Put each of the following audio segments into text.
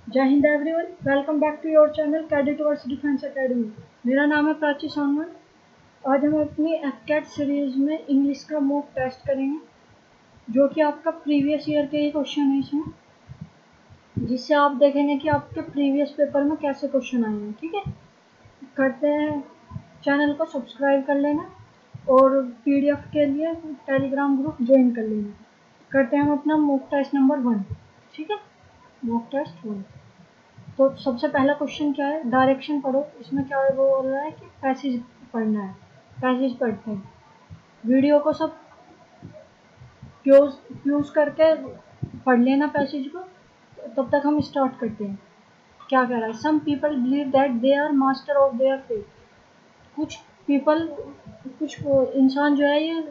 जय हिंद everyone, welcome back to your channel cadet verse defence academy. मेरा नाम है प्राची सोनवन। आज हम अपनी एफकेट सीरीज में इंग्लिश का मॉक टेस्ट करेंगे, जो कि आपका प्रीवियस ईयर के ही क्वेश्चन है इसमें, जिससे आप देखेंगे कि आपके प्रीवियस पेपर में कैसे क्वेश्चन आए हैं। ठीक है, करते हैं। चैनल को सब्सक्राइब कर लेना और पीडीएफ के लिए टेलीग्राम ग्रुप ज्वाइन कर लेना। करते हैं हम अपना मॉक टेस्ट नंबर 1। ठीक है, मॉक टेस्ट 1। तो सबसे पहला क्वेश्चन क्या है, डायरेक्शन पढ़ो। इसमें क्या है, वो बोल रहा है कि पैसेज पढ़ना है। पैसेज पढ़ते हैं, वीडियो को सब क्यूज करके पढ़ लेना पैसेज को। तब तक हम स्टार्ट करते हैं। क्या कह रहा है, some people believe that they are master of their fate. कुछ पीपल, कुछ इंसान जो है ये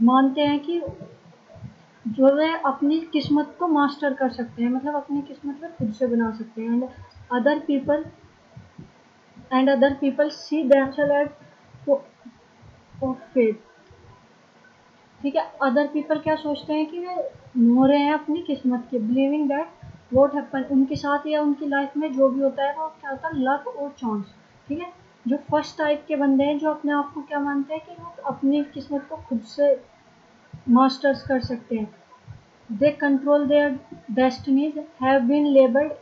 मानते हैं कि जो वे अपनी किस्मत को मास्टर कर सकते हैं, मतलब अपनी किस्मत को खुद से बना सकते हैं। Other people other people see themselves as of faith। ठीक है, अदर पीपल क्या सोचते हैं कि वे मोहरे हैं अपनी किस्मत के। बिलीविंग दैट वॉट हैपन, उनके साथ या उनकी लाइफ में जो भी होता है वो क्या होता है, लक और चांस। ठीक है, जो फर्स्ट टाइप के बंदे हैं, जो अपने आप को क्या मानते हैं कि वो अपनी किस्मत को खुद से मास्टर्स कर सकते हैं। They control their destinies have been labelled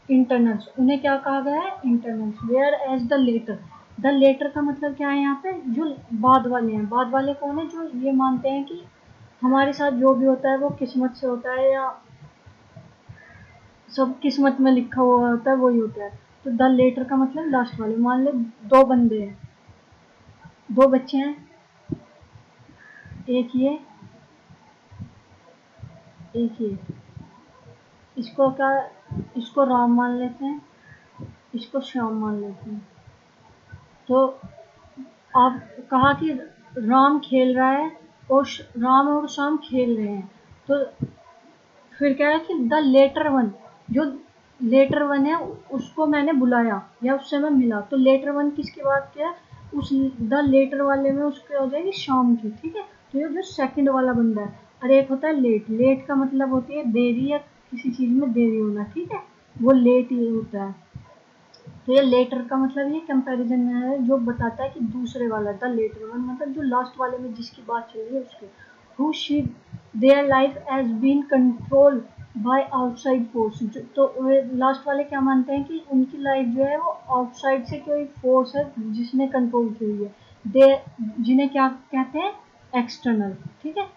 internals. उन्हें क्या कहा गया है, internals. Whereas the letter, the letter का मतलब क्या है यहाँ पे, जो बाद वाले हैं। बाद वाले कौन है, जो ये मानते हैं कि हमारे साथ जो भी होता है वो किस्मत से होता है, या सब किस्मत में लिखा हुआ होता है वही होता है। तो द लेटर का मतलब लास्ट वाले। मान ले दो बंदे हैं, दो बच्चे हैं, एक ये एक ये। इसको क्या, इसको राम मान लेते हैं, इसको श्याम मान लेते हैं। तो आप कहा कि राम खेल रहा है और राम और श्याम खेल रहे हैं। तो फिर क्या है कि द लेटर वन, जो लेटर वन है उसको मैंने बुलाया या उससे मैं मिला। तो लेटर वन किसकी बात किया, उस द लेटर वाले में उसकी हो जाएगी शाम की। ठीक है, तो ये जो सेकंड वाला बंदा है। और एक होता है लेट। लेट का मतलब होती है देरी या किसी चीज में देरी होना। ठीक है, वो लेट ही होता है। तो ये लेटर का मतलब ये कंपैरिजन में है, जो बताता है कि दूसरे वाला द लेटर वन, मतलब जो लास्ट वाले में जिसकी बात चल रही है उसके। Who she their life has been control by outside force. तो लास्ट वाले क्या मानते हैं कि उनकी लाइफ जो है वो आउटसाइड से कोई फोर्स है जिसने कंट्रोल की हुई है। दे जिन्हें क्या कहते हैं, एक्सटर्नल। ठीक है,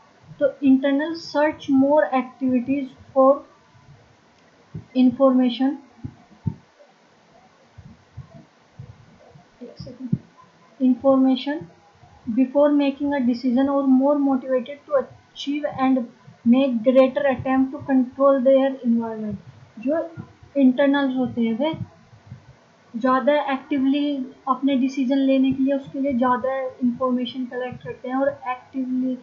तो internal search more activities for information. information before making a decision, or more motivated to achieve and make greater attempt to control their environment। जो इंटरनल्स होते हैं वे ज़्यादा एक्टिवली अपने डिसीजन लेने के लिए, उसके लिए ज़्यादा इंफॉर्मेशन कलेक्ट करते हैं और एक्टिवली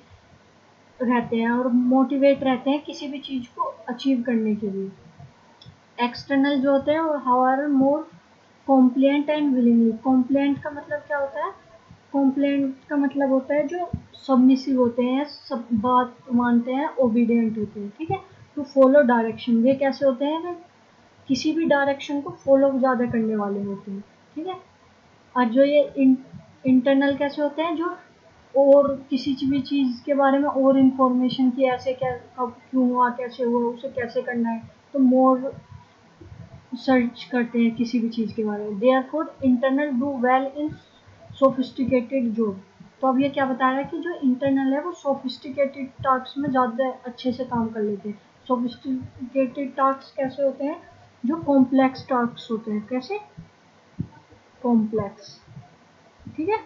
रहते हैं और मोटिवेट रहते हैं किसी भी चीज़ को अचीव करने के लिए। एक्सटर्नल जो होते हैं वो however more compliant and willingly. Compliant का मतलब क्या होता है, कॉम्प्लेंट का मतलब होता है जो सबमिसिव होते हैं, सब बात मानते हैं, ओबीडियंट होते हैं। ठीक है, टू फॉलो डायरेक्शन, वे कैसे होते हैं, वे किसी भी डायरेक्शन को फॉलो ज़्यादा करने वाले होते हैं। ठीक है, और जो ये इंटरनल कैसे होते हैं, जो और किसी भी चीज़ के बारे में और इन्फॉर्मेशन की, ऐसे क्या कब क्यों हुआ, कैसे हुआ, उसे कैसे करना है, तो मोर सर्च करते हैं किसी भी चीज़ के बारे में। Therefore internal do well in sophisticated job. तो अब ये क्या बता रहा है कि जो इंटरनल है वो सोफिस्टिकेटेड टास्क में ज़्यादा अच्छे से काम कर लेते हैं। सोफिस्टिकेटेड टास्क कैसे होते हैं, जो कॉम्प्लेक्स टास्क होते हैं। कैसे, कॉम्प्लेक्स। ठीक है,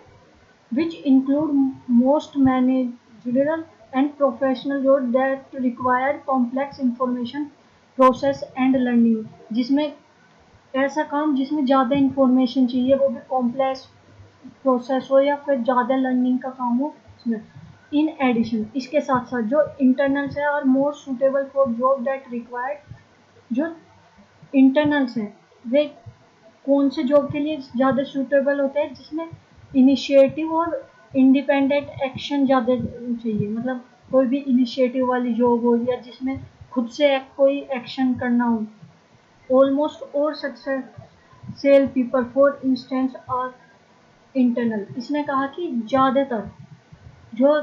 which include most managerial and professional jobs that require complex information process and learning। जिसमें ऐसा काम जिसमें ज़्यादा इंफॉर्मेशन चाहिए, वो भी कॉम्प्लेक्स प्रोसेस हो या फिर ज़्यादा लर्निंग का काम हो उसमें। इन एडिशन, इसके साथ साथ जो इंटरनल्स है और more suitable for job that required. जो इंटरनल्स हैं वे कौन से जॉब के लिए ज़्यादा सूटेबल होते हैं, जिसमें इनिशिएटिव और इंडिपेंडेंट एक्शन ज़्यादा चाहिए। मतलब कोई भी इनिशिएटिव वाली जॉब हो या जिसमें खुद से कोई एक्शन करना हो, ऑलमोस्ट और success sales people for instance are internal. इसने कहा कि ज़्यादातर जो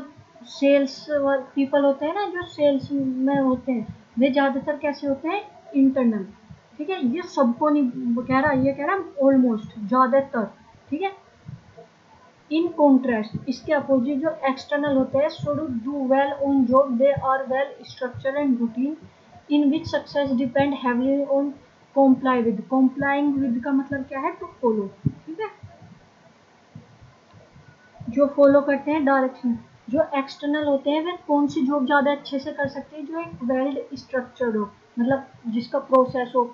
सेल्स पीपल होते हैं ना, जो सेल्स में होते हैं, वे ज़्यादातर कैसे होते हैं, इंटरनल। ठीक है, ये सबको नहीं कह रहा, ये कह रहा ऑलमोस्ट, ज़्यादातर। ठीक है, इन कॉन्ट्रास्ट इसके अपोजिट जो एक्सटर्नल होते हैं, should do well on job, they are well structure and routine in which success depend heavily on comply with. Complying with का मतलब क्या है, टू फॉलो। ठीक है, जो फॉलो करते हैं डायरेक्शन। जो एक्सटर्नल होते हैं वे कौन सी जॉब ज़्यादा अच्छे से कर सकते हैं, जो एक वेल स्ट्रक्चर्ड हो, मतलब जिसका प्रोसेस हो,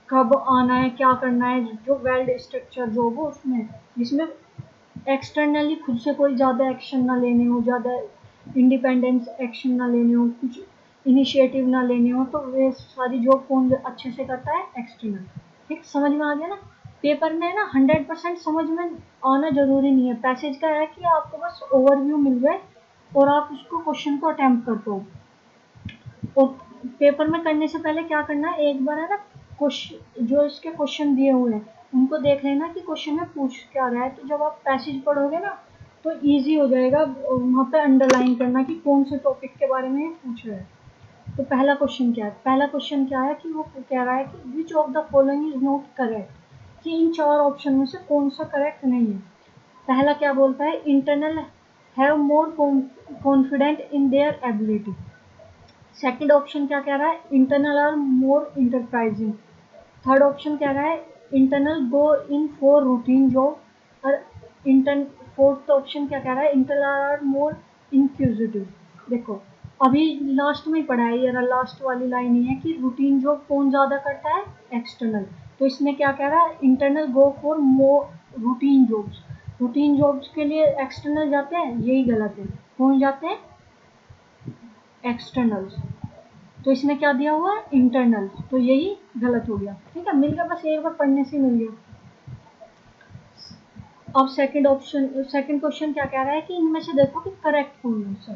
कब आना है, क्या करना है, जो वेल स्ट्रक्चर जॉब हो उसमें, जिसमें एक्सटर्नली खुद से कोई ज़्यादा एक्शन ना लेने हो, ज़्यादा इंडिपेंडेंस एक्शन ना लेने हो, कुछ इनिशिएटिव ना लेने हो, तो वे सारी जॉब कौन अच्छे से करता है, एक्सटर्नल। ठीक, समझ में आ गया ना। पेपर में ना 100% समझ में आना जरूरी नहीं है, पैसेज का है कि आपको बस ओवरव्यू मिल जाए और आप उसको क्वेश्चन को अटेम्प्ट कर पाओ। और पेपर में करने से पहले क्या करना है, एक बार है ना क्वेश्चन, जो इसके क्वेश्चन दिए हुए हैं उनको देख लेना कि क्वेश्चन में पूछ क्या रहा है, तो जब आप पैसेज पढ़ोगे ना तो इजी हो जाएगा वहाँ पे अंडरलाइन करना कि कौन से टॉपिक के बारे में ये पूछ रहा है। तो पहला क्वेश्चन क्या है, पहला क्वेश्चन क्या है कि वो कह रहा है कि which of the following is not correct, कि इन चार ऑप्शन में से कौन सा करेक्ट नहीं है। पहला क्या बोलता है, internal have more confident in their ability. Second option क्या कह रहा है, internal are more enterprising. Third option कह रहा है internal go in for routine job. और इंटर फोर्थ ऑप्शन क्या कह रहा है, इंटरनल आर मोर इंक्विजिटिव। देखो अभी लास्ट में पढ़ा है, ये लास्ट वाली लाइन ही है कि रूटीन जॉब कौन ज़्यादा करता है, एक्सटर्नल। तो इसमें क्या कह रहा है, internal go for more routine jobs. Routine jobs के लिए एक्सटर्नल जाते हैं, यही गलत है। कौन जाते हैं, एक्सटर्नल्स। तो इसने क्या दिया हुआ है, इंटरनल, तो यही गलत हो गया। ठीक है, मिल गया, बस एक बार पढ़ने से मिल गया। अब सेकंड ऑप्शन, सेकंड क्वेश्चन क्या कह रहा है कि इनमें से देखो कि करेक्ट कौन है।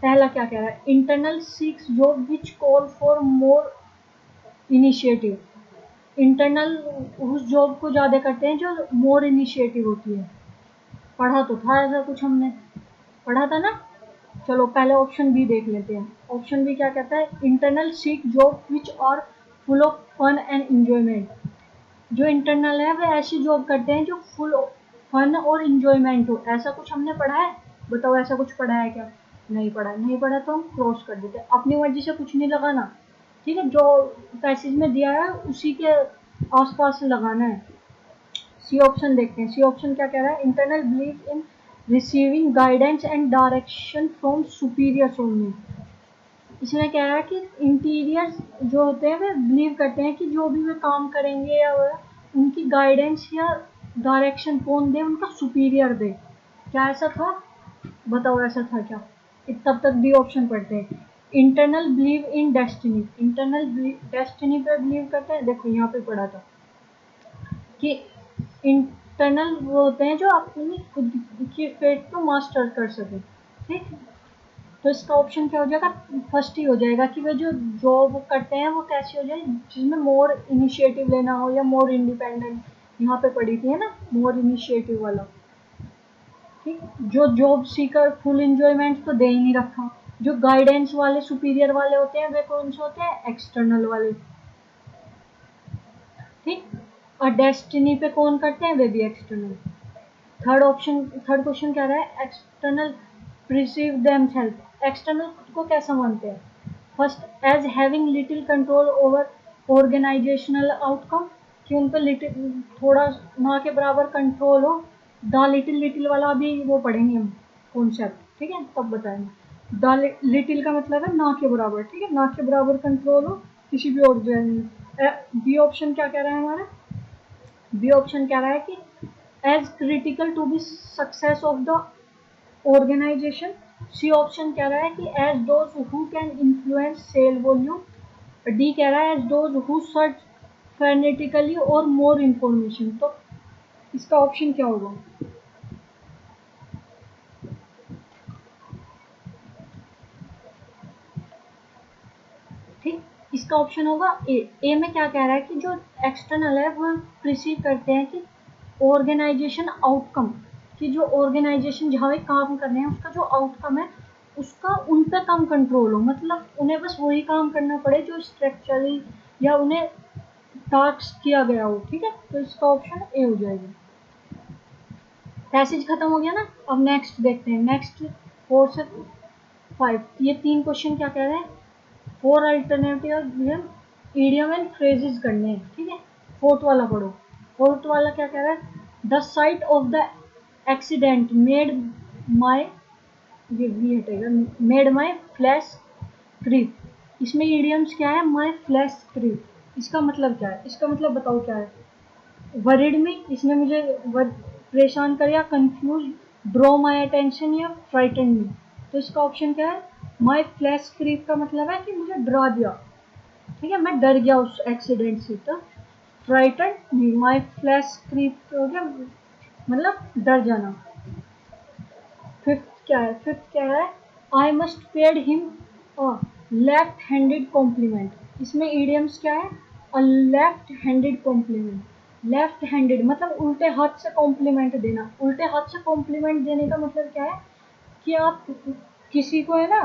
पहला क्या कह रहा है, internal seeks job which call for more initiative. Internal उस जॉब को ज़्यादा करते हैं जो मोर इनिशिएटिव होती है। पढ़ा तो था ऐसा कुछ, हमने पढ़ा था ना। चलो पहले ऑप्शन बी देख लेते हैं। ऑप्शन बी क्या कहता है, internal seek job which are full of fun and enjoyment. जो इंटरनल है वे ऐसी जॉब करते हैं जो फुल फन और इंजॉयमेंट हो। ऐसा कुछ हमने पढ़ा है, बताओ ऐसा कुछ पढ़ा है क्या, नहीं पढ़ा, नहीं पढ़ा तो हम क्रॉस कर देते, अपनी मर्जी से कुछ नहीं लगाना। ठीक है, जो पैसेज में दिया है उसी के आसपास लगाना है। सी ऑप्शन देखते हैं, सी ऑप्शन क्या कह रहा है, internal believe in receiving guidance and direction from superiors only. इसमें कह रहा है कि इंटीरियर जो होते हैं वे बिलीव करते हैं कि जो भी वे काम करेंगे या उनकी गाइडेंस या डायरेक्शन कौन दे, उनका सुपीरियर दे। क्या ऐसा था, बताओ ऐसा था क्या। तब तक डी ऑप्शन पढ़ते हैं। Internal believe in destiny, internal destiny पे बिलीव करते हैं। देखो यहाँ पे पढ़ा था कि इंटरनल वो होते हैं जो अपनी खुद की फेट को मास्टर कर सके। ठीक, तो इसका ऑप्शन क्या हो जाएगा, फर्स्ट ही हो जाएगा कि वे जो जॉब करते हैं वो कैसी हो जाए, जिसमें मोर इनिशिएटिव लेना हो या मोर इंडिपेंडेंट। यहाँ पे पढ़ी थी है ना, मोर इनिशिएटिव वाला। ठीक, जो जॉब सीकर फुल इंजॉयमेंट तो दे ही नहीं रखा। जो गाइडेंस वाले सुपीरियर वाले होते हैं वे कौन से होते हैं, एक्सटर्नल वाले। ठीक, और डेस्टिनी पे कौन करते हैं, वे भी external. Third option, third question क्या रहा है, एक्सटर्नल प्रिसीव देमसेल्फ। एक्सटर्नल खुद को कैसा मानते हैं, first as having little control over organizational outcome, कि उन पर लिटिल थोड़ा ना के बराबर कंट्रोल हो। द लिटिल, लिटिल वाला अभी वो पढ़ेंगे हम कॉन्सेप्ट, ठीक है, तब बताएंगे। द लिटिल का मतलब है ना के बराबर। ठीक है, ना के बराबर कंट्रोल हो किसी भी ऑर्गेनाइजेशन। बी ऑप्शन क्या कह रहा है हमारा, बी ऑप्शन कह रहा है कि as critical to be success of the organization. C option कह रहा है कि as those who can influence sale volume. D कह रहा है as those who search fanatically और मोर इंफॉर्मेशन। तो इसका ऑप्शन क्या होगा, ठीक, इसका इसका ऑप्शन होगा ए। ए में क्या कह रहा है कि जो एक्सटर्नल है वो प्रिसीव करते हैं कि ऑर्गेनाइजेशन आउटकम, कि जो ऑर्गेनाइजेशन जहाँ वे काम कर रहे हैं उसका जो आउटकम है उसका उन पर कम कंट्रोल हो, मतलब उन्हें बस वही काम करना पड़े जो स्ट्रक्चरली या उन्हें टास्क किया गया हो। ठीक है, तो इसका ऑप्शन ए हो जाएगा। पैसेज खत्म हो गया ना। अब नेक्स्ट देखते हैं, नेक्स्ट 4 से 5 ये 3 क्वेश्चन क्या कह रहे हैं, 4 अल्टरनेटिव इडियम एंड फ्रेजेस करने हैं। ठीक है, फोर्थ वाला पढ़ो। फोर्थ वाला क्या कह रहा है, the site of the accident made my, ये हटेगा, मेड माई फ्लैश क्रीप। इसमें इडियम्स क्या है, माई फ्लैश क्रीप, इसका मतलब क्या है, इसका मतलब बताओ क्या है। वरीड में, इसने मुझे परेशान कर, या कंफ्यूज, ड्रॉ माई अटेंशन, या फ्राइटन मी। तो इसका ऑप्शन क्या है, माई फ्लैश क्रीप का मतलब है कि मुझे डरा दिया। ठीक है, मैं डर गया उस एक्सीडेंट से। तो फ्राइटन मी, माई फ्लैश क्रीप हो गया मतलब डर जाना। फिफ्थ क्या है, फिफ्थ क्या है, I must paid him a left handed compliment. इसमें इडियम्स क्या है, a left handed compliment. Left handed मतलब उल्टे हाथ से कॉम्प्लीमेंट देना। उल्टे हाथ से कॉम्प्लीमेंट देने का मतलब क्या है कि आप किसी को है ना,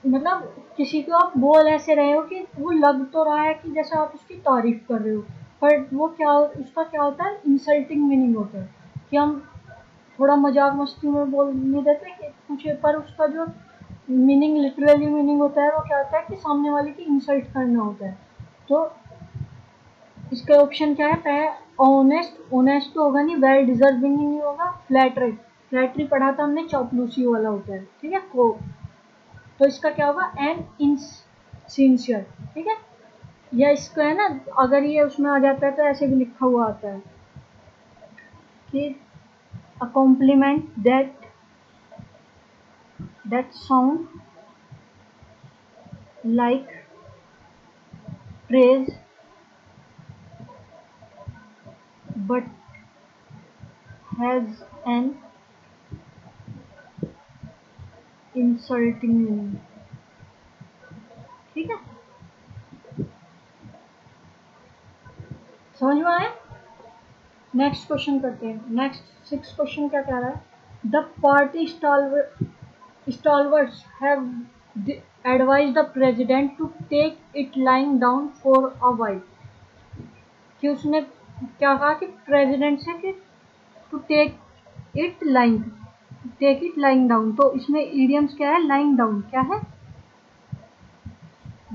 मतलब किसी को आप बोल ऐसे रहे हो कि वो लग तो रहा है कि जैसे आप उसकी तारीफ कर रहे हो, पर वो क्या, उसका क्या होता है, इंसल्टिंग मीनिंग होता है कि हम थोड़ा मजाक मस्ती में बोल नहीं देते कि कुछ, पर उसका जो मीनिंग, लिटरली मीनिंग होता है वो क्या होता है कि सामने वाले की इंसल्ट करना होता है। तो इसका ऑप्शन क्या है, पहले ऑनेस्ट, ऑनेस्ट तो होगा नहीं, वेल डिजर्विंग नहीं होगा, फ्लैटरी, फ्लैटरी पढ़ा था हमने, चापलूसी वाला होता है। ठीक है, को, तो इसका क्या होगा, एन इन सिंसियर। ठीक है, या इसका है ना, अगर ये उसमें आ जाता है तो ऐसे भी लिखा हुआ आता है कि a compliment that sound like praise but has an insulting meaning। ठीक है, समझ में आया। नेक्स्ट क्वेश्चन करते हैं। नेक्स्ट 6 क्वेश्चन क्या कह रहा है, the party stalwarts have advised the president to take it lying down for a while। कि उसने क्या कहा कि प्रेसिडेंट से कि to it lying take it lying down. तो इसमें इडियम्स क्या है, लाइंग डाउन क्या है,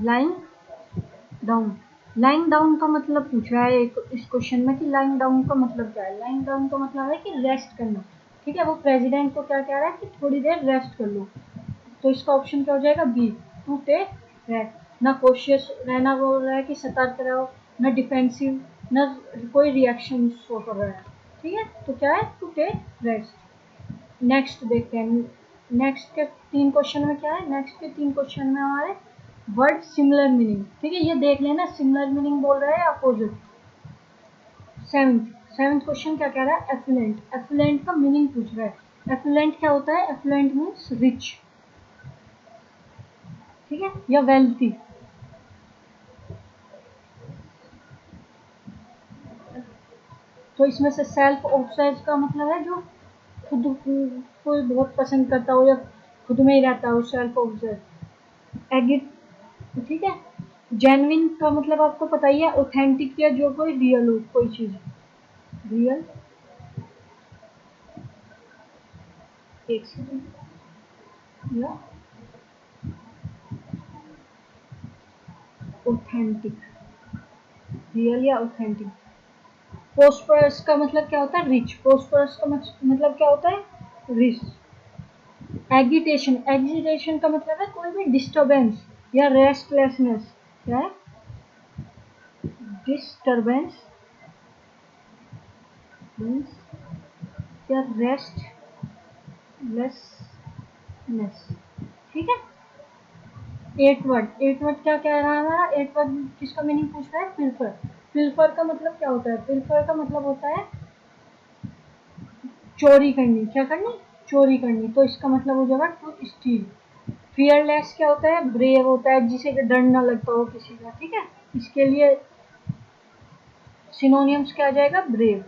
लाइंग डाउन। लाइंग डाउन का मतलब पूछ रहा है एक इस क्वेश्चन में कि लाइंग डाउन का मतलब क्या है। लाइंग डाउन का मतलब है कि रेस्ट करना। ठीक है, वो प्रेसिडेंट को क्या कह रहा है कि थोड़ी देर रेस्ट कर लो। तो इसका ऑप्शन क्या हो जाएगा, बी, टू टेक रेस्ट। ना कॉशियस रहना बोल रहा है कि सतर्क रहो, ना डिफेंसिव, ना कोई रिएक्शन शो कर रहा है। ठीक है, तो क्या है, टू टेक रेस्ट। नेक्स्ट देखते हैं, नेक्स्ट के 3 क्वेश्चन में क्या है, नेक्स्ट के 3 क्वेश्चन में हमारे वर्ड सिमिलर मीनिंग। ठीक है, ये देख लेना सिमिलर मीनिंग बोल रहा है अपोजिट। सेवेंथ क्वेश्चन क्या कह रहा है, एफुलेंट, एफुलेंट का मीनिंग पूछ रहा है। एफुलेंट क्या होता है, एफुलेंट मीन्स रिच। ठीक है, या वेल्थी। तो इसमें से सेल्फ ऑब्सेस्ड का मतलब है जो खुद को बहुत पसंद करता हो या खुद में ही रहता हो, सेल्फ ऑब्सेस्ड। एगिट, ठीक है। जेन्युइन का मतलब आपको पता ही है, ऑथेंटिक या जो कोई रियल हो, कोई चीज रियल। एक सेकंड, या ऑथेंटिक, रियल या ऑथेंटिक। पोस्टरस का मतलब क्या होता है, रिच। पोस्टरस का मतलब क्या होता है, रिच। एगिटेशन, एगिटेशन का मतलब है कोई भी डिस्टरबेंस या रेस्टलेसनेस। क्या है, डिस्टरबेंस मीन्स या रेस्टलेसनेस। ठीक है। एट वर्ड, एट वर्ड क्या कह रहा है हमारा, एट वर्ड किसका मीनिंग पूछ रहा है, पिल्फर। पिल्फर का मतलब क्या होता है, पिल्फर का मतलब होता है चोरी करनी। क्या करनी, चोरी करनी। तो इसका मतलब हो जाएगा टू स्टील। फियरलेस क्या होता है? ब्रेव होता है, जिसे कि डर ना लगता हो किसी का, ठीक है। इसके लिए सिनोनियम्स क्या आ जाएगा? ब्रेव।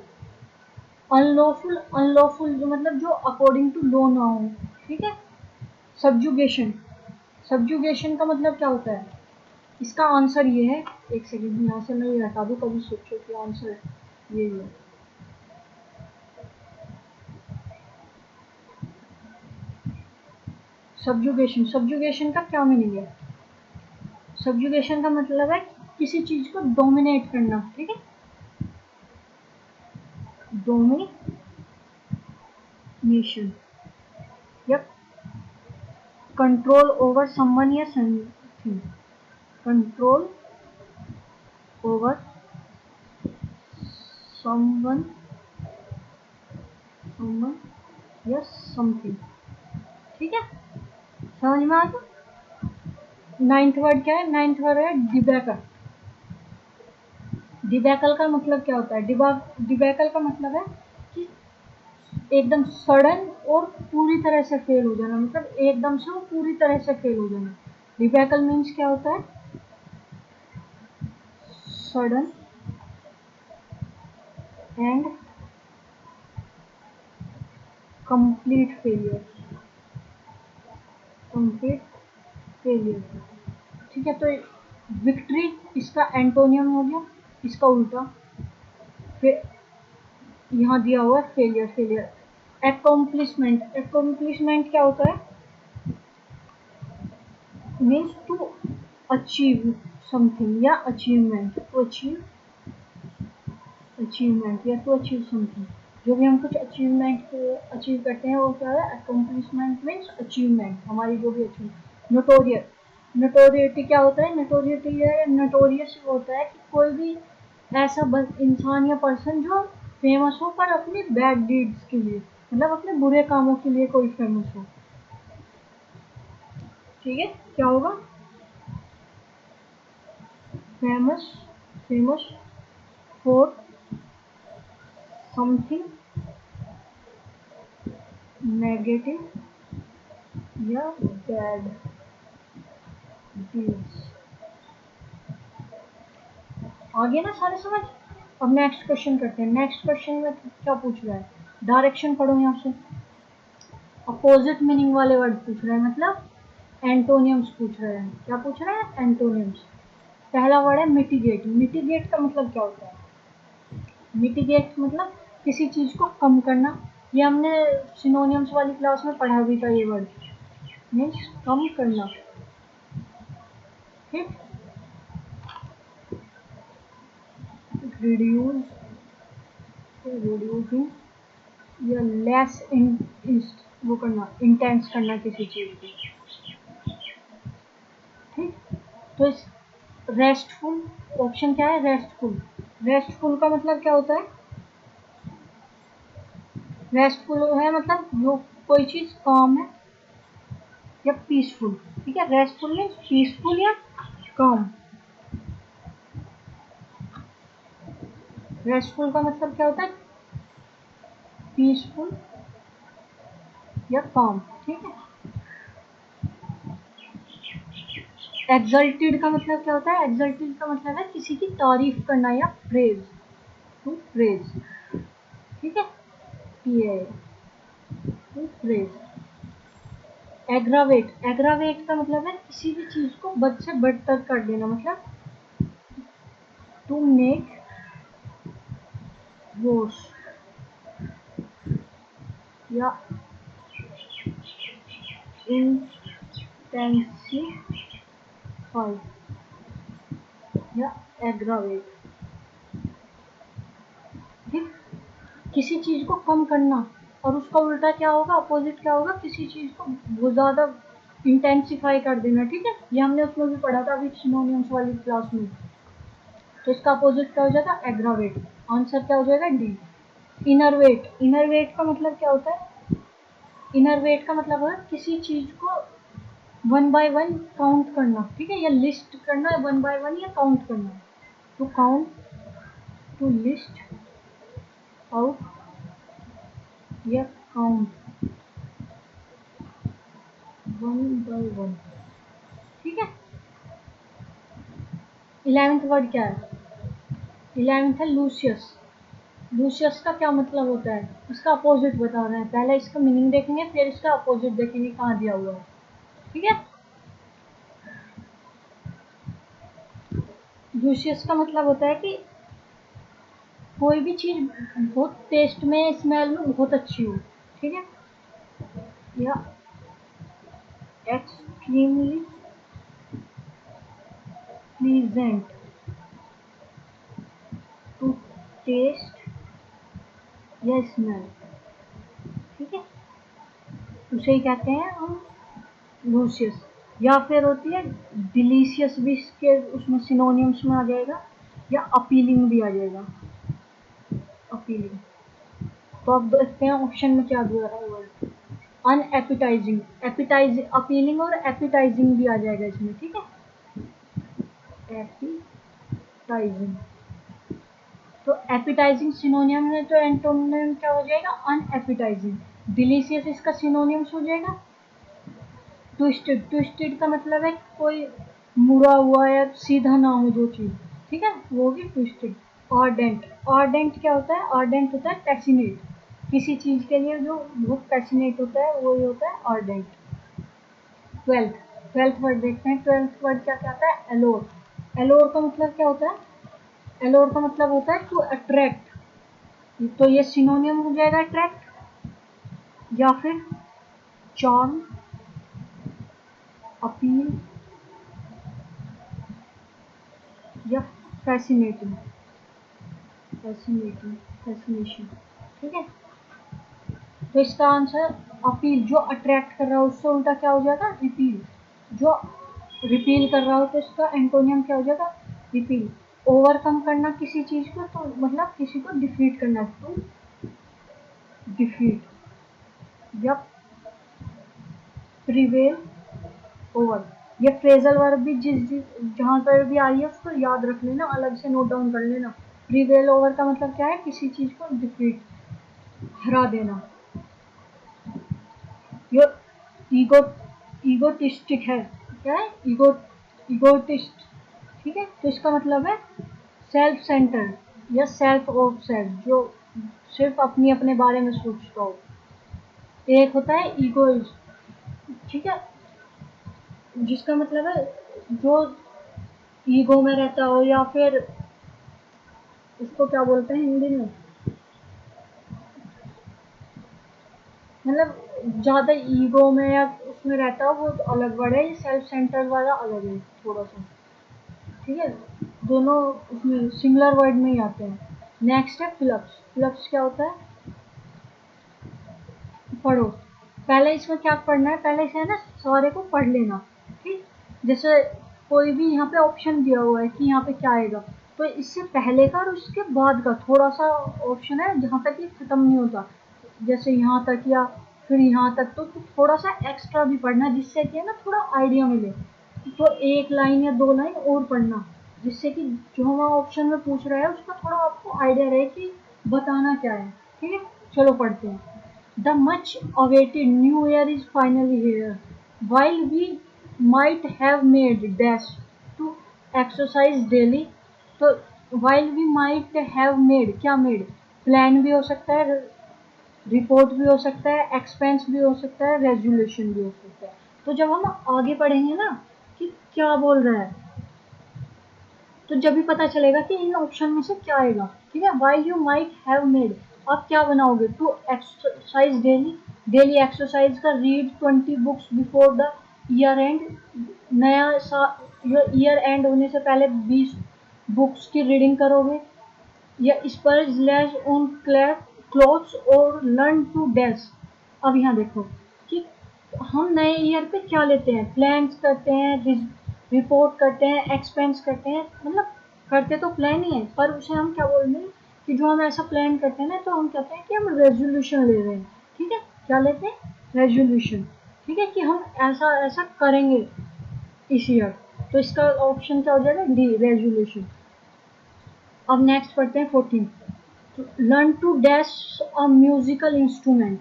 अनलॉफुल, अनलॉफुल जो मतलब जो अकॉर्डिंग टू लॉ ना हो, ठीक है। सब्जुगेशन, सब्जुगेशन का मतलब क्या होता है? इसका आंसर ये है, एक सेकेंड यहाँ से मैं ये हटा दूँ, कभी सोचो कि आंसर ये है। सब्जुगेशन, सब्जुगेशन का क्या मीनिंग है? सब्जुगेशन का मतलब है किसी चीज को डोमिनेट करना, ठीक है। डोमिनेशन या कंट्रोल ओवर समवन या something, control over someone, someone या समथिंग, ठीक है। समझ में आ गया? नाइन्थ वर्ड क्या है? नाइन्थ वर्ड है डिबैकल। डिबैकल का मतलब क्या होता है? डिबैकल का मतलब है कि एकदम सडन और पूरी तरह से फेल हो जाना, मतलब एकदम से वो पूरी तरह से फेल हो जाना। डिबैकल मीन्स क्या होता है? Sudden and complete failure, complete failure, ठीक है। तो विक्ट्री इसका एंटोनियम हो गया, इसका उल्टा फिर यहाँ दिया हुआ है फेलियर, फेलियर। अकॉम्प्लिशमेंट, अकॉम्प्लिशमेंट क्या होता है? मीन्स टू अचीव समथिंग या अचीवमेंट, टू अचीव, अचीवमेंट या टू अचीव समथिंग। जो भी हम कुछ अचीवमेंट अचीव करते हैं वो क्या है? अकम्प्लिशमेंट मीन्स अचीवमेंट, हमारी जो भी अचीव। नोटोरियस, नोटोरियटी क्या होता है? नोटोरियटी है, नोटोरियस होता है कि कोई भी ऐसा इंसान या पर्सन जो फेमस हो पर अपने बैड डीड्स के लिए, मतलब अपने बुरे कामों के लिए कोई फेमस हो, ठीक है। क्या होगा? Famous, famous for something negative या बैड डीड्स। आ गया ना सारे समझ? अब नेक्स्ट क्वेश्चन करते हैं। नेक्स्ट क्वेश्चन में क्या पूछ रहा है? डायरेक्शन पढ़ो यहाँ से। अपोजिट मीनिंग वाले वर्ड पूछ रहा है, मतलब एंटोनियम्स पूछ रहे हैं। क्या पूछ रहे हैं? एंटोनियम्स। पहला वर्ड है मिटिगेट। मिटिगेट का मतलब क्या होता है? मिटिगेट मतलब किसी चीज को कम करना। ये हमने सिनोनियम्स वाली क्लास में पढ़ा भी था, ये वर्ड मीन्स कम करना, ठीक। रिड्यूस, रिड्यूसिंग या लेस वो करना, इंटेंस करना किसी चीज को, ठीक। तो इस रेस्टफुल, ऑप्शन क्या है? रेस्टफुल। रेस्टफुल का मतलब क्या होता है? रेस्टफुल है मतलब जो कोई चीज काम है या पीसफुल, ठीक है। रेस्टफुल मीन्स पीसफुल या काम। रेस्टफुल का मतलब क्या होता है? पीसफुल या काम, ठीक है। एक्सल्टेड का मतलब क्या होता है? एक्सल्टेड का मतलब है किसी की तारीफ करना या प्रेज, टू प्रेज, ठीक है। P A, to praise. Aggravate, aggravate का मतलब है किसी भी चीज को बद से बदतर कर देना, मतलब टू मेक वर्स या इंटेंसिफाई या एग्रावेट, ठीक। किसी चीज को कम करना, और उसका उल्टा क्या होगा? अपोजिट क्या होगा? किसी चीज को बहुत ज्यादा इंटेंसिफाई कर देना, ठीक है। ये हमने उसमें भी पढ़ा था अभी सिनोनिम्स वाली क्लास में। तो इसका अपोजिट क्या हो जाएगा? एग्रावेट। आंसर क्या हो जाएगा? डी। इनरवेट, इनरवेट का मतलब क्या होता है? इनरवेट का मतलब है किसी चीज को वन बाय वन काउंट करना, ठीक है, या लिस्ट करना, वन बाय वन या काउंट करना। To count, to list out या काउंट 1 by 1। ठीक है। 11th वर्ड क्या है? 11th है लूसियस। लूसियस का क्या मतलब होता है, उसका अपोजिट बता रहे हैं। पहले इसका मीनिंग देखेंगे, फिर इसका अपोजिट देखेंगे कहाँ दिया हुआ है। ठीक है। लूसियस का मतलब होता है कि कोई भी चीज बहुत टेस्ट में, स्मेल में बहुत अच्छी हो। ठीक है। या एक्सट्रीमली प्लीजेंट टू टेस्ट या स्मेल। ठीक है। उसे ही कहते हैं हम लूसियस। या फिर होती है डिलीशियस, भी इसके उसमें सिनोनियम्स में आ जाएगा, या अपीलिंग भी आ जाएगा। अपीलिंग। तो अब देखते हैं ऑप्शन में क्या दिया हुआ है। अनएपिटाइजिंग, एपिटाइजिंग, अपीलिंग और एपिटाइजिंग भी आ जाएगा इसमें। ठीक है। एपिटाइजिंग। तो एपिटाइजिंग सिनोनियम है, तो एंटोनियम क्या हो जाएगा? अनएपिटाइजिंग। डिलीशियस इसका सिनोनियम्स हो जाएगा ट्विस्टेड। ट्विस्टेड का मतलब है कोई मुड़ा हुआ या सीधा ना हो जो चीज। ठीक है, वो होगी ट्विस्टेड। आर्डेंट। आर्डेंट क्या होता है? आर्डेंट होता है पैशनेट, किसी चीज के लिए जो बहुत पैशनेट होता है वो ही होता है आर्डेंट। ट्वेल्थ। ट्वेल्थ वर्ड देखते हैं। ट्वेल्थ वर्ड क्या कहता है? एलोर। एलोर का मतलब क्या होता है? एलोर का मतलब होता है टू अट्रैक्ट। तो ये सिनोनियम हो जाएगा अट्रैक्ट, या फिर चार्म, अपील, या फैसिनेटिंग। Fascinating, fascination. ठीक है। तो इसका आंसर अपील, जो अट्रैक्ट कर रहा हो उससे उल्टा क्या हो जाएगा? रिपील। जो रिपील कर रहा हो तो इसका एंटोनियम क्या हो जाएगा? रिपील। ओवरकम करना किसी चीज को, तो मतलब किसी को डिफीट करना, तो डिफीट। या प्रिवेल ओवर। ये फ्रेजल वर्ब भी जिस जहां पर भी आई है उसको याद रख लेना, अलग से नोट डाउन कर लेना। प्रिवेल ओवर का मतलब क्या है? किसी चीज को डिफीट, हरा देना। ये ईगो, ईगोटिस्टिक है। क्या है? ईगोटिस्ट। ठीक है। तो इसका मतलब है सेल्फ सेंटर्ड या सेल्फ ऑब्सेस्ड, जो सिर्फ अपनी अपने बारे में सोचता हो। एक होता है ईगोइस्ट। ठीक है। जिसका मतलब है जो ईगो में रहता हो, या फिर उसको क्या बोलते हैं हिंदी में, मतलब ज्यादा ईगो में या उसमें रहता हो, वो अलग वर्ड है। ये सेल्फ सेंटर्ड वाला अलग है थोड़ा सा। ठीक है। दोनों उसमें सिंगुलर वर्ड में ही आते हैं। नेक्स्ट है फिलप्स। फिलप्स क्या होता है? पढ़ो। पहले इसमें क्या पढ़ना है? पहले इसे है ना सारे को पढ़ लेना। ठीक। जैसे कोई भी यहाँ पे ऑप्शन दिया हुआ है कि यहाँ पे क्या आएगा, तो इससे पहले का और उसके बाद का थोड़ा सा ऑप्शन है जहाँ तक ये खत्म नहीं होता, जैसे यहाँ तक या फिर यहाँ तक, तो थोड़ा सा एक्स्ट्रा भी पढ़ना, जिससे कि है ना थोड़ा आइडिया मिले। तो एक लाइन या दो लाइन और पढ़ना, जिससे कि जो वहाँ ऑप्शन में पूछ रहा है उसका थोड़ा आपको आइडिया रहे कि बताना क्या है। ठीक है। चलो पढ़ते हैं। The much awaited new year is finally here. While we might have made dash to exercise daily, तो while we might have made, क्या made? प्लान भी हो सकता है, रिपोर्ट भी हो सकता है, एक्सपेंस भी हो सकता है, रेजोल्यूशन भी हो सकता है। तो जब हम आगे पढ़ेंगे ना कि क्या बोल रहा है, तो जब भी पता चलेगा कि इन ऑप्शन में से क्या आएगा। ठीक है। Why you might have made, आप क्या बनाओगे? To exercise daily, daily exercise का read 20 books before the year end, नया ईयर एंड होने से पहले 20 बुक्स की रीडिंग करोगे। या स्पर्ज लैश ऑन क्लॉथ्स और लर्न टू डैश। अब यहाँ देखो कि हम नए ईयर पे क्या लेते हैं? प्लान्स करते हैं, रिपोर्ट करते हैं, एक्सपेंस करते हैं, मतलब करते तो प्लान ही है, पर उसे हम क्या बोल रहे हैं कि जो हम ऐसा प्लान करते हैं ना, तो हम कहते हैं कि हम रेजोल्यूशन ले रहे हैं। ठीक है। क्या लेते हैं? रेजोल्यूशन। ठीक है, कि हम ऐसा ऐसा करेंगे इस ईयर। तो इसका ऑप्शन क्या हो जाएगा? D, resolution. अब नेक्स्ट पढ़ते हैं 14। Learn to dash a musical instrument.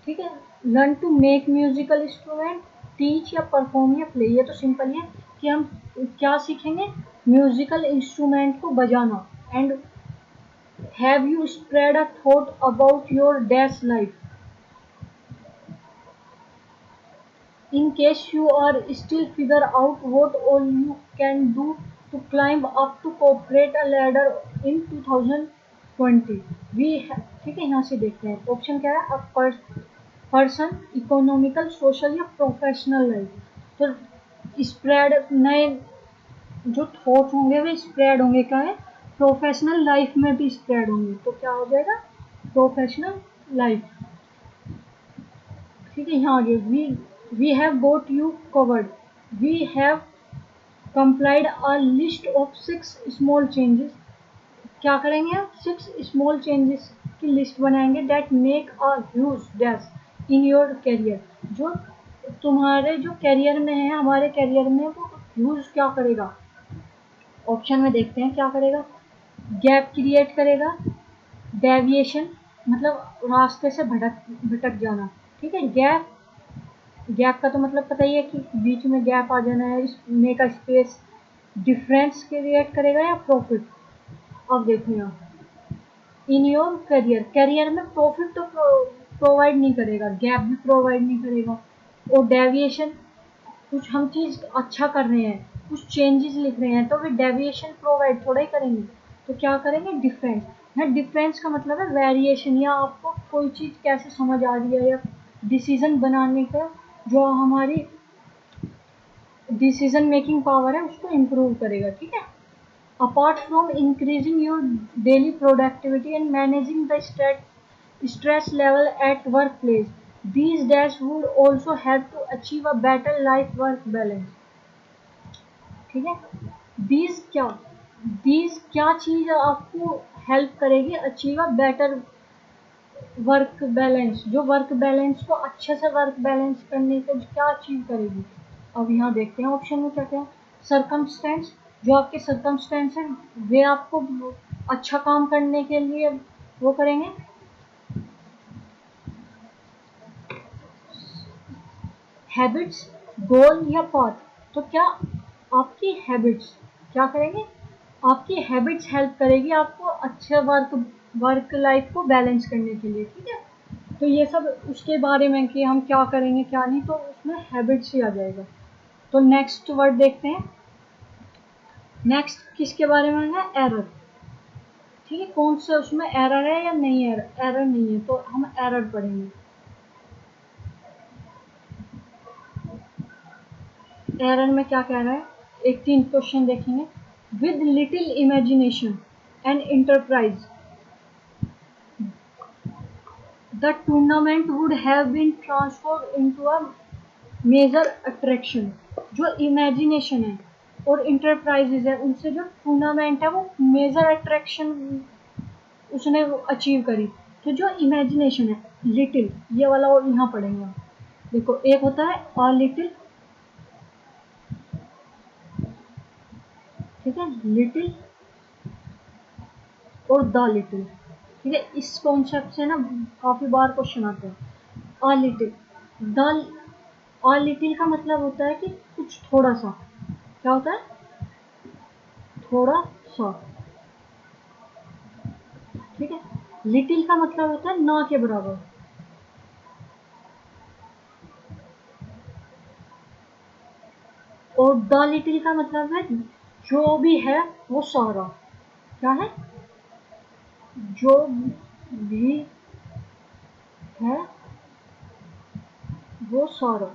ठीक है। Learn to make musical instrument, teach या परफॉर्म या प्ले। ये तो सिंपल है कि हम क्या सीखेंगे, म्यूजिकल इंस्ट्रूमेंट को बजाना। And have you spread a thought about your dash life in case you are still figure out what all you can do to climb up to corporate a ladder in 2020 ठीक है, यहाँ से देखते हैं option क्या है। Person, economical, social या professional life. तो स्प्रेड नए जो थॉट होंगे वे स्प्रेड होंगे क्या है, प्रोफेशनल लाइफ में भी स्प्रेड होंगे। तो क्या हो जाएगा, प्रोफेशनल लाइफ। ठीक है, यहाँ आगे we have got you covered. We have complied a list of 6 small changes. क्या करेंगे हम, 6 स्मॉल चेंजेस की लिस्ट बनाएंगे that make a huge dash in your career. जो तुम्हारे जो करियर में है, हमारे करियर में वो ह्यूज क्या करेगा। ऑप्शन में देखते हैं क्या करेगा। गैप क्रिएट करेगा, डेविएशन मतलब रास्ते से भटक जाना। ठीक है, गैप का तो मतलब पता ही है कि बीच में गैप आ जाना है, make a space. Difference create करेगा या प्रॉफिट। अब देखो यहाँ इन योर करियर में प्रॉफिट तो प्रोवाइड नहीं करेगा, गैप भी प्रोवाइड नहीं करेगा। और डेविएशन, कुछ हम चीज अच्छा कर रहे हैं, कुछ चेंजेस लिख रहे हैं, तो वे डेविएशन प्रोवाइड थोड़ा ही करेंगे। तो क्या करेंगे, डिफरेंस। यहाँ डिफरेंस का मतलब है वेरिएशन, या आपको कोई चीज कैसे समझ आ रही है, या डिसीजन बनाने का जो हमारी डिसीजन मेकिंग पावर है उसको इम्प्रूव करेगा। ठीक है, apart from increasing your daily productivity and managing the stress level at workplace, these days would also help to achieve a better life work balance। ठीक है, these क्या चीज आपको हेल्प करेगी achieve a better work balance. जो work balance को अच्छे से वर्क बैलेंस करने के क्या अचीव करेगी। अब यहाँ देखते हैं ऑप्शन में क्या क्या है। सरकमस्टेंस, जो आपके सरकमस्टेंस है वे आपको अच्छा काम करने के लिए वो करेंगे। हैबिट्स, गोल या पाथ। तो क्या आपकी हैबिट्स क्या करेंगे, आपकी हैबिट्स हेल्प करेगी आपको अच्छे वर्क लाइफ को बैलेंस करने के लिए। ठीक है, तो ये सब उसके बारे में कि हम क्या करेंगे क्या नहीं, तो उसमें हैबिट्स ही आ जाएगा। तो नेक्स्ट वर्ड देखते हैं। नेक्स्ट किसके बारे में है, एरर। ठीक है, कौन सा उसमें एरर है या नहीं है, एरर नहीं है तो हम एरर पढ़ेंगे। एरर में क्या कह रहा है, एक 3 क्वेश्चन देखेंगे। With little imagination and enterprise the tournament would have been transform into a major attraction. जो इमेजिनेशन है और इंटरप्राइजेज है उनसे जो टूर्नामेंट है वो मेजर अट्रैक्शन उसने अचीव करी। तो जो इमेजिनेशन है लिटिल, ये वाला और यहाँ पढ़ेंगे हम। देखो एक होता है अ लिटिल, ठीक है, लिटिल और द लिटिल। ठीक है, इस कॉन्सेप्ट से ना काफी बार क्वेश्चन आते हैं। A little, the a little का मतलब होता है कि कुछ थोड़ा सा। क्या होता है, थोड़ा सा। ठीक है, लिटिल का मतलब होता है ना के बराबर। और द लिटिल का मतलब है जो भी है वो सारा। क्या है, जो भी है वो सारा।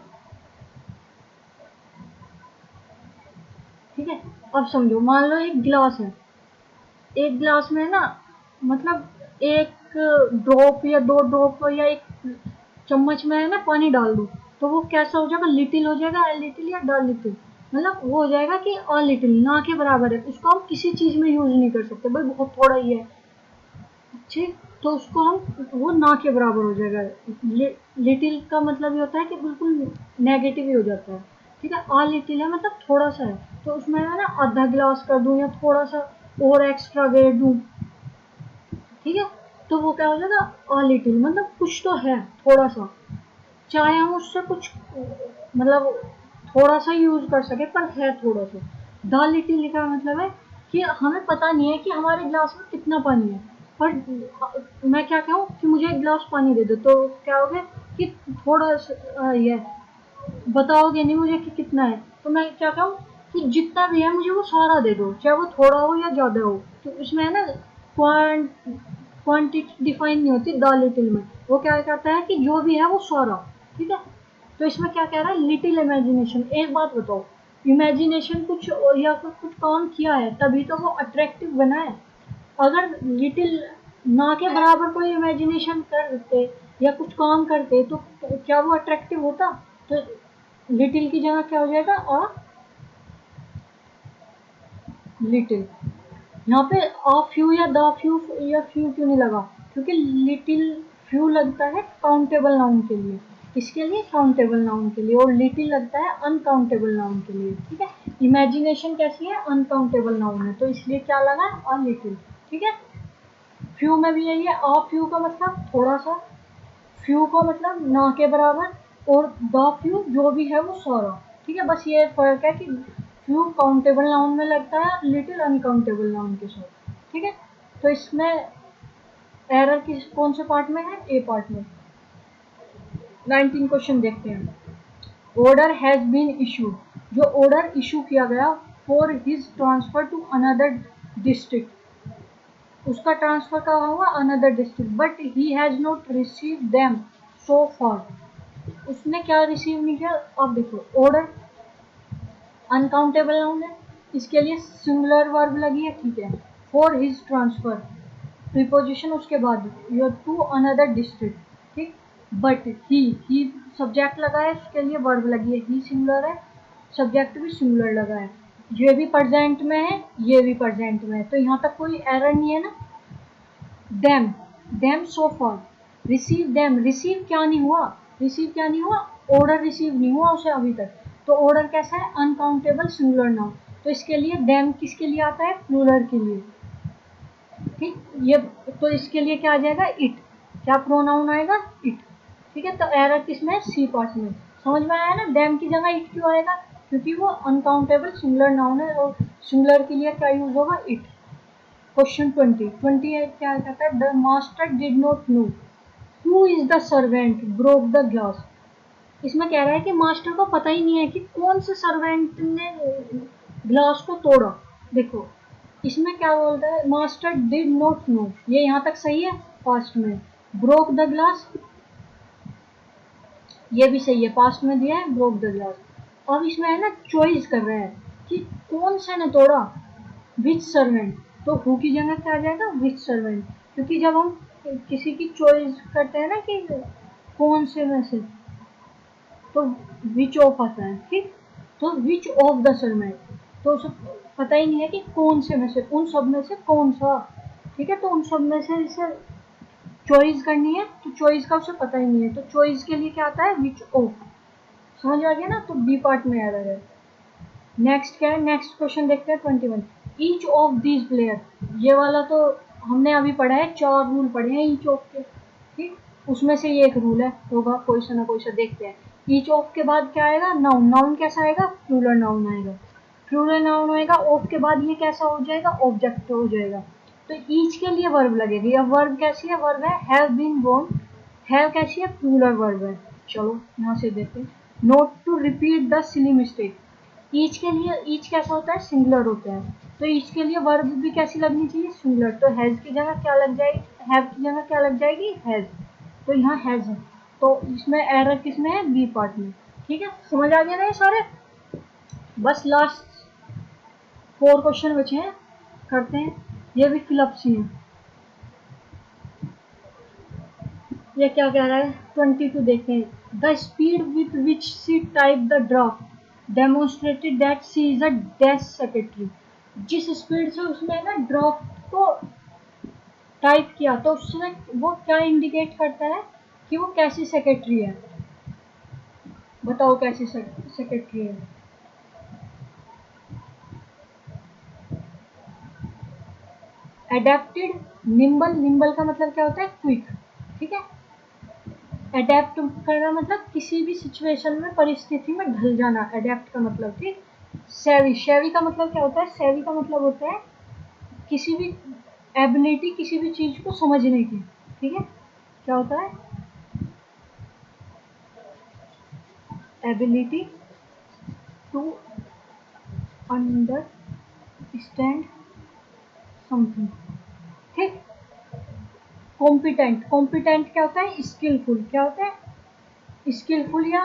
ठीक है, अब समझो, मान लो एक गिलास है, एक गिलास में ना मतलब एक ड्रॉप या 2 ड्रॉप या एक चम्मच में है ना पानी डाल दो, तो वो कैसा हो जाएगा, लिटिल हो जाएगा, अ लिटिल या ड लिटिल। मतलब वो हो जाएगा कि अ लिटिल ना के बराबर है, उसको हम किसी चीज में यूज नहीं कर सकते, भाई बहुत थोड़ा ही है। ठीक, तो उसको हम वो ना के बराबर हो जाएगा। लिटिल का मतलब ये होता है कि बिल्कुल नेगेटिव ही हो जाता है। ठीक है, आ लिटिल है मतलब थोड़ा सा है, तो उसमें मैं ना आधा गिलास कर दूं या थोड़ा सा और एक्स्ट्रा वेट दूं। ठीक है, तो वो क्या हो जाएगा, आ लिटिल मतलब कुछ तो है थोड़ा सा। चाहे हम उससे कुछ मतलब थोड़ा सा यूज कर सके, पर है थोड़ा सा। द लिटिल का मतलब है कि हमें पता नहीं है कि हमारे गिलास में कितना पानी है, पर मैं क्या कहूँ कि मुझे एक गिलास पानी दे दो, तो क्या हो गया कि थोड़ा ये बताओगे नहीं मुझे कि कितना है, तो मैं क्या कहूँ कि जितना भी है मुझे वो सारा दे दो, चाहे वो थोड़ा हो या ज़्यादा हो। तो उसमें है ना क्वांटिटी डिफाइन नहीं होती द लिटिल में, वो क्या कहता है कि जो भी है वो सारा। ठीक है, तो इसमें क्या कह रहा है, लिटिल इमेजिनेशन। एक बात बताओ, इमेजिनेशन कुछ या फिर कुछ काम किया है तभी तो वो अट्रैक्टिव बना है। अगर लिटिल ना के बराबर कोई इमेजिनेशन करते या कुछ काम करते तो क्या वो अट्रैक्टिव होता? तो लिटिल की जगह क्या हो जाएगा, लिटिल। यहाँ पे अ फ्यू या द फ्यू या फ्यू क्यों नहीं लगा? क्योंकि लिटिल फ्यू लगता है काउंटेबल नाउन के लिए, किसके लिए? काउंटेबल नाउन के लिए। और लिटिल लगता है अनकाउंटेबल नाउन के लिए। ठीक है, इमेजिनेशन कैसी है? अनकाउंटेबल नाउन है, तो इसलिए क्या लगा? A little. ठीक है, फ्यू में भी यही है, अ फ्यू का मतलब थोड़ा सा, फ्यू का मतलब ना के बराबर, और द फ्यू जो भी है वो सारा। ठीक है, बस ये फर्क है कि फ्यू काउंटेबल नाउन में लगता है, लिटिल अनकाउंटेबल नाउन के साथ। ठीक है, तो इसमें एरर किस कौन से पार्ट में है? ए पार्ट में। 19 क्वेश्चन देखते हैं। ऑर्डर हैज बीन इशूड, जो ऑर्डर इशू किया गया for his transfer to another district, उसका ट्रांसफर कहाँ हुआ? Another district, but he has not receive them so far, उसने क्या रिसीव नहीं किया? अब देखो, ऑर्डर अनकाउंटेबल नाउन है, इसके लिए सिंगुलर वर्ब लगी है। ठीक है, फॉर हिज ट्रांसफर, प्रीपोजिशन उसके बाद, योर टू अनदर डिस्ट्रिक्ट। ठीक, बट ही सब्जेक्ट लगा है, उसके लिए वर्ब लगी है, ही सिंगुलर है, सब्जेक्ट भी सिंगुलर लगा है, ये भी प्रेजेंट में है, ये भी प्रेजेंट में है, तो यहाँ तक कोई एरर नहीं है ना। Them, them so for, receive them, receive क्या नहीं हुआ? रिसीव क्या नहीं हुआ? ऑर्डर रिसीव नहीं हुआ उसे अभी तक, तो ऑर्डर कैसा है? अनकाउंटेबल सिंगुलर नाउन, तो इसके लिए देम किसके लिए आता है? प्लूरल के लिए। ठीक, ये तो इसके लिए क्या आ जाएगा? इट, क्या प्रोनाउन आएगा? इट। ठीक है, तो एरर किसमें? सी पार्ट में। समझ में आया ना? देम की जगह इट क्यों आएगा? क्योंकि वो अनकाउंटेबल सिंगुलर नाउन है, और सिंगुलर के लिए क्या यूज होगा? इट। क्वेश्चन 20 क्या कहता है? The master did not know who is the servant broke the glass. इसमें कह रहा है कि मास्टर को पता ही नहीं है कि कौन से सर्वेंट ने ग्लास को तोड़ा। देखो, इसमें क्या बोलता है? मास्टर डिड नॉट नो, ये यहाँ तक सही है पास्ट में। ब्रोक द ग्लास, ये भी सही है, पास्ट में दिया है ब्रोक द ग्लास। अब इसमें है ना, चॉइस कर रहा है कि कौन से ने तोड़ा, विच सर्वेंट, तो हु की जगह क्या आ जाएगा? विच सर्वेंट, क्योंकि जब हम किसी की चॉइस करते हैं ना कि कौन से में से, तो विच ऑफ आता है। ठीक, तो विच ऑफ द सर्वेंट, तो उसे पता ही नहीं है कि कौन से में से, उन सब में से कौन सा। ठीक है, तो उन सब में से इसे चॉइस करनी है, तो चॉइस का उसे पता ही नहीं है, तो चॉइस के लिए क्या आता है? Which of. समझ आ गया ना? तो बी पार्ट में एरर है। नेक्स्ट क्या है? नेक्स्ट क्वेश्चन देखते हैं 21। ईच ऑफ दीज प्लेयर, ये वाला तो हमने अभी पढ़ा है, 4 रूल पढ़े हैं ईच ऑफ के। ठीक, उसमें से ये एक रूल है, होगा कोई सा ना कोई सा, देखते हैं। ईच ऑफ के बाद क्या आएगा? नाउन, नाउन कैसा आएगा? प्लूरल नाउन आएगा, प्लूरल नाउन आएगा। ऑफ के बाद ये कैसा हो जाएगा? ऑब्जेक्ट हो जाएगा, तो ईच के लिए वर्ब लगेगी। अब वर्ब कैसी है? वर्ब है हैव बीन बोर्न, हैव कैसी है? प्लूरल वर्ब है। चलो यहाँ से देखते हैं। Not to repeat the silly mistake, each के लिए, ईच कैसा होता है? सिंगुलर होता है, तो ईच के लिए वर्ब भी कैसी लगनी चाहिए? सिंगुलर, तो हैज की जगह क्या लग जाएगी? हैव की जगह क्या लग जाएगी? हैज, तो यहाँ हैज है, तो इसमें एरर किसमें है? बी पार्ट में। ठीक है, समझ आ गया ना ये सारे? बस लास्ट 4 क्वेश्चन बचे हैं, करते हैं, ये भी फिलअप सी हैं। ये क्या कह रहा है? 22 देखते हैं। The speed with which she type the draft demonstrated that she is a desk secretary, जिस स्पीड से उसने ना ड्राफ्ट को टाइप किया, तो उससे वो क्या इंडिकेट करता है कि वो कैसी सेक्रेटरी है? बताओ कैसी सेक्रेटरी है? एडेप्टेड, निम्बल, निम्बल का मतलब क्या होता है? क्विक। ठीक है, अडेप्ट करना मतलब किसी भी सिचुएशन में, परिस्थिति में ढल जाना, अडेप्ट का मतलब। ठीक। सेवी, सेवी का मतलब क्या होता है? सेवी का मतलब होता है किसी भी एबिलिटी, किसी भी चीज को समझने की। ठीक है, क्या होता है? Ability to understand something. ठीक। कॉम्पिटेंट, कॉम्पिटेंट क्या होता है? स्किलफुल। क्या होता है? स्किलफुल या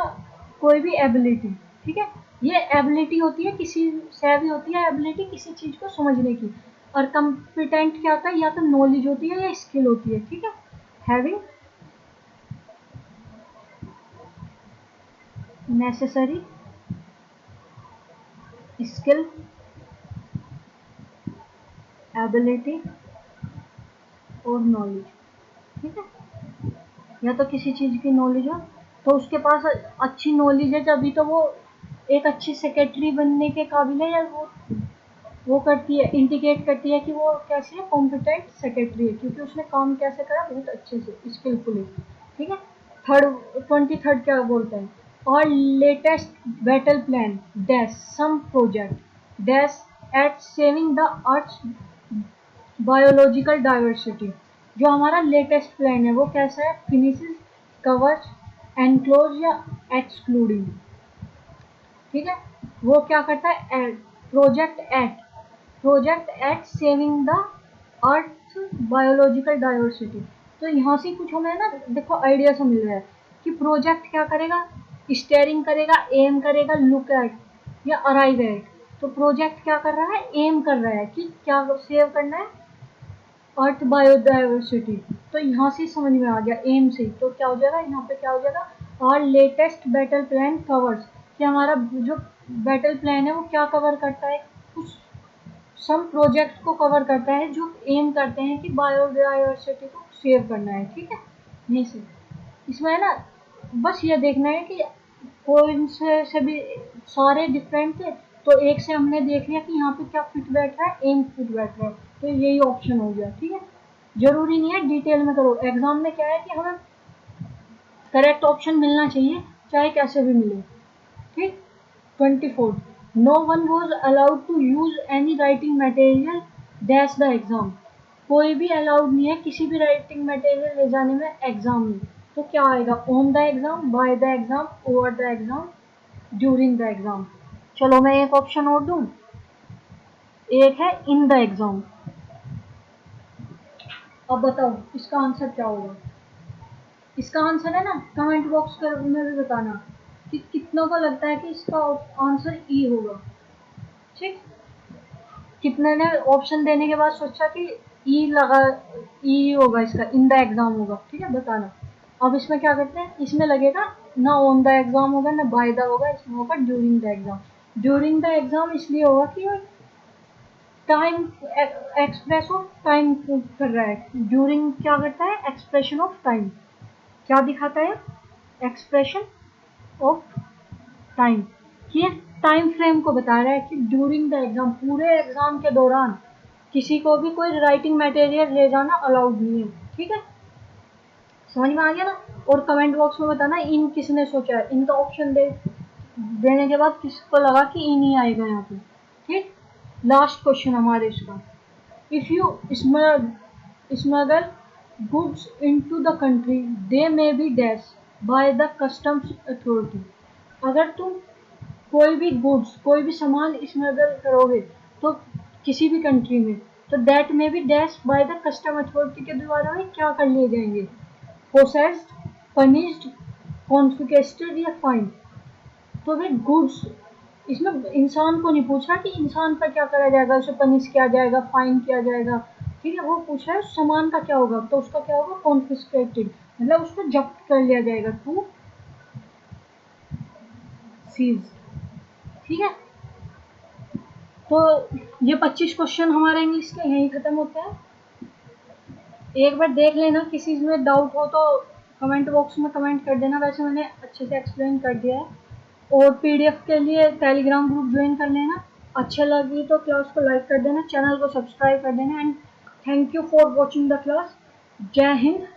कोई भी एबिलिटी। ठीक है, ये एबिलिटी होती है किसी, सेवी होती है एबिलिटी किसी चीज को समझने की। और कॉम्पिटेंट क्या होता है? या तो नॉलेज होती है या स्किल होती है। ठीक है, हैविंग नेसेसरी स्किल, एबिलिटी और नॉलेज। ठीक है, या तो किसी चीज की नॉलेज हो, तो उसके पास अच्छी नॉलेज है तभी तो वो एक अच्छी सेक्रेटरी बनने के काबिल है, या वो करती है, इंडिकेट करती है कि वो कैसी है, कॉम्पिटेंट सेक्रेटरी है, क्योंकि उसने काम कैसे करा, बहुत अच्छे से, स्किलफुली। ठीक है। थर्ड, 23rd क्या बोलते हैं? और latest battle plan dash some project dash at saving the earth biological diversity. जो हमारा लेटेस्ट प्लान है वो कैसा है? फिनिशेस, कवर्स, एनक्लोज या एक्सक्लूडिंग। ठीक है, वो क्या करता है? Project at saving the earth biological diversity. तो यहाँ से कुछ हमें ना देखो आइडिया सा मिल रहा है कि प्रोजेक्ट क्या करेगा? स्टेयरिंग करेगा, एम करेगा, लुक एट या अराइव एट। तो प्रोजेक्ट क्या कर रहा है? एम कर रहा है कि क्या सेव करना है? अर्थ बायोडाइवर्सिटी। तो यहाँ से समझ में आ गया एम से, तो क्या हो जाएगा यहाँ पे? क्या हो जाएगा? और लेटेस्ट बैटल प्लान कवर्स, कि हमारा जो बैटल प्लान है वो क्या कवर करता है? कुछ सम प्रोजेक्ट को कवर करता है जो एम करते हैं कि बायोडाइवर्सिटी को सेव करना है। ठीक है, यही से इसमें है ना, बस ये देखना है कि कौन से भी सारे डिफरेंट थे, तो एक से हमने देख लिया कि यहाँ पे क्या फिट बैठ रहा है, एम फिट बैठ रहा है, तो यही ऑप्शन हो गया। ठीक है, जरूरी नहीं है डिटेल में करो, एग्जाम में क्या है कि हमें करेक्ट ऑप्शन मिलना चाहिए चाहे कैसे भी मिले। ठीक। 24, no one was allowed to use any writing material dash the exam. कोई भी अलाउड नहीं है किसी भी राइटिंग मटेरियल ले जाने में एग्जाम में। तो क्या आएगा? On the exam, by the exam, over the exam, during the exam. चलो मैं एक ऑप्शन और दूं, एक है इन द एग्जाम। अब बताओ इसका आंसर क्या होगा? इसका आंसर है ना, कमेंट बॉक्स में भी बताना कि कितनों को लगता है कि इसका आंसर ई होगा। ठीक, कितने ने ऑप्शन देने के बाद सोचा कि ई लगा, ई होगा इसका, इन द एग्जाम होगा। ठीक है, बताना। अब इसमें क्या करते हैं, इसमें लगेगा ना ऑन द एग्जाम होगा ना बाय द होगा, इसमें होगा during the exam. During the exam इसलिए होगा कि टाइम, एक्सप्रेस ऑफ टाइम कर रहा है। ड्यूरिंग क्या करता है? Expression of time. क्या दिखाता है? Expression of time. ये टाइम फ्रेम को बता रहा है कि ड्यूरिंग द एग्जाम, पूरे एग्जाम के दौरान किसी को भी कोई राइटिंग मटेरियल ले जाना अलाउड नहीं है। ठीक है, समझ में आ गया ना? और कमेंट बॉक्स में बताना इन किसने सोचा है, इनका ऑप्शन देने के बाद किसको लगा कि इन ही आएगा यहाँ पे। ठीक, लास्ट क्वेश्चन हमारे इसका, if you smuggle goods into the country they may be dashed by the customs authority। अगर तुम कोई भी गुड्स, कोई भी सामान स्मगल करोगे तो किसी भी कंट्री में, तो दैट में भी dash by the custom authority के द्वारा में क्या कर लिए जाएंगे? प्रोसेस्ड, पनिश्ड, कॉन्फिस्केटेड या फाइन। तो वे गुड्स, इसमें इंसान को नहीं पूछ रहा कि इंसान पर क्या करा जाएगा, उसे पनिश किया जाएगा, फाइन किया जाएगा। ठीक है, वो पूछ रहा है सामान का क्या होगा, तो उसका क्या होगा? कॉन्फिस्केटेड, मतलब उसको जब्त कर लिया जाएगा, टू सीज। ठीक है, तो ये 25 क्वेश्चन हमारे इंग्लिश के यहीं खत्म होते हैं। एक बार देख लेना, किसी में डाउट हो तो कमेंट बॉक्स में कमेंट कर देना, वैसे मैंने अच्छे से एक्सप्लेन कर दिया है। और पीडीएफ के लिए टेलीग्राम ग्रुप ज्वाइन कर लेना। अच्छा लगी तो क्लास को लाइक कर देना, चैनल को सब्सक्राइब कर देना, and thank you for watching the class. जय हिंद,